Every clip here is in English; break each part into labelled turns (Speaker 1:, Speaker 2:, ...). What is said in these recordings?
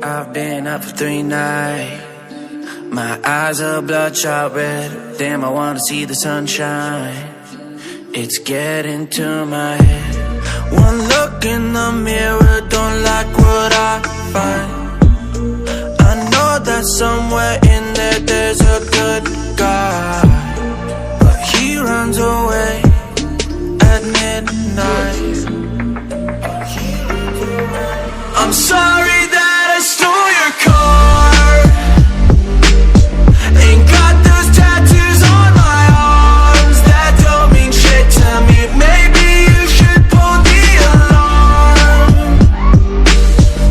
Speaker 1: I've been up for 3 nights. My eyes are bloodshot red. Damn, I wanna see the sunshine. It's getting to my head. One look in the mirror, don't like what I find. I know that somewhere in there there's a good guy, but he runs away at midnight. I'm sorry that I stole your car. Ain't got those tattoos on my arms that don't mean shit to me. Maybe you should pull the alarm,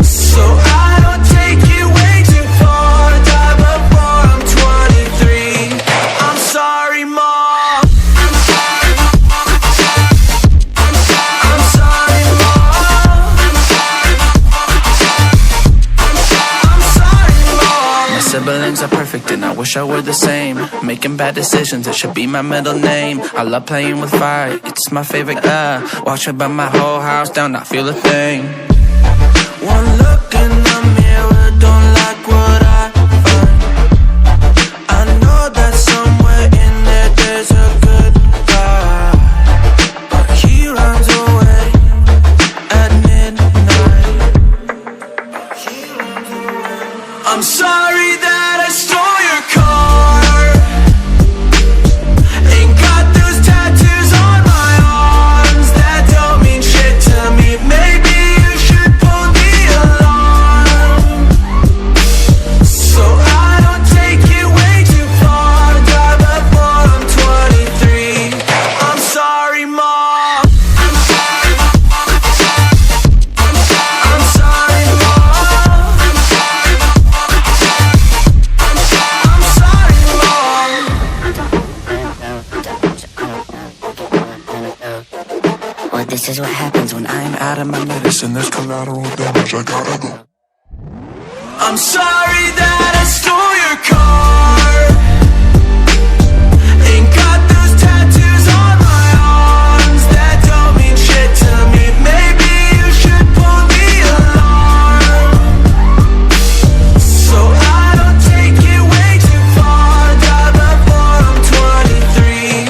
Speaker 1: so I don't take it way too far. Die before I'm 23. I'm sorry, Mom. I'm sorry, Mom. I'm sorry, Mom. My siblings are perfect and I wish I were the same. Making bad decisions, it should be my middle name. I love playing with fire, it's my favorite. Watch it burn my whole house down, not feel a thing. One look in the mirror, don't like what I find. I know that somewhere in there there's a good guy, but he runs away at midnight. I'm sorry that I stole your car. Ain't got those tattoos on my arms that don't mean shit to me. Maybe you should pull the alarm, so I don't take it way too far. Die before I'm 23. I'm sorry, Mom. I'm sorry, Mom. I'm sorry, Mom. I'm sorry, Mom.
Speaker 2: Well, this is what happens when I'm out of my medicine.
Speaker 3: There's collateral damage, I gotta go.
Speaker 1: I'm sorry that I stole your car. Ain't got those tattoos on my arms that don't mean shit to me. Maybe you should pull the alarm, so I don't take it way too far. Die before I'm 23.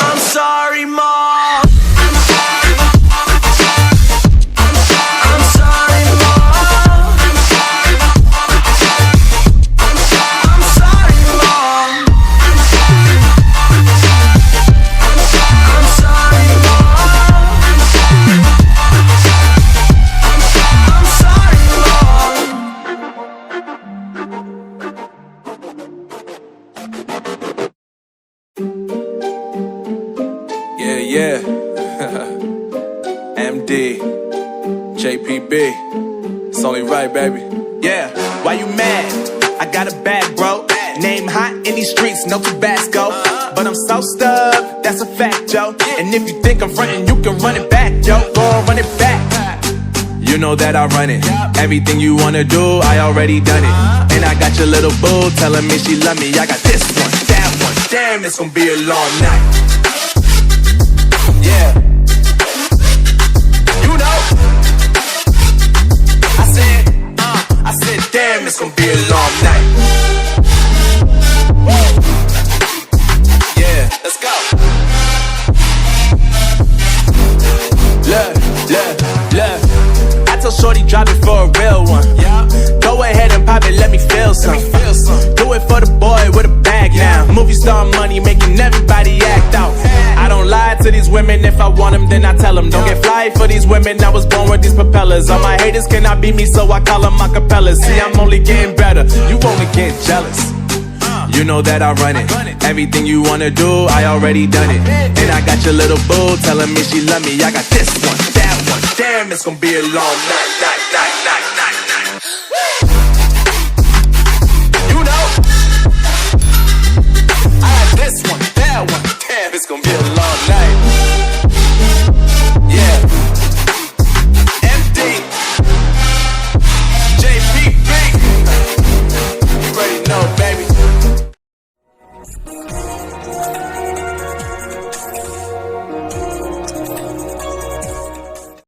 Speaker 1: I'm sorry, Mom. I'm sorry, Mom. I'm sorry, Mom. I'm sorry, Mom. I'm sorry,
Speaker 4: Yeah, yeah. MD, JPB. It's only right, baby.
Speaker 5: Yeah, why you mad? I got a bag, bro. Name hot in these streets, no Tabasco. But I'm so stubbed, that's a fact, yo. And if you think I'm frontin', you can run it back, yo. Go on, run it back.
Speaker 4: You know that I run it. Everything you wanna do, I already done it. And I got your little boo telling me she love me. I got this one, that one. Damn, it's gonna be a long night. Yeah. You know. I said, damn, it's gonna be a long night. Yeah, let's go. Look. I told shorty drop it for a real one. Go ahead and pop it, let me feel some. Do it for the boy with a bag now. Movie star money making everybody act out. I don't lie to these women, if I want them then I tell them. Don't get fly for these women, I was born with these propellers. All my haters cannot beat me, so I call them acapellas. See, I'm only getting better, you only get jealous. You know that I run it. Everything you wanna do, I already done it. And I got your little boo telling me she love me. I got this one, that one. Damn, it's gonna be a long night.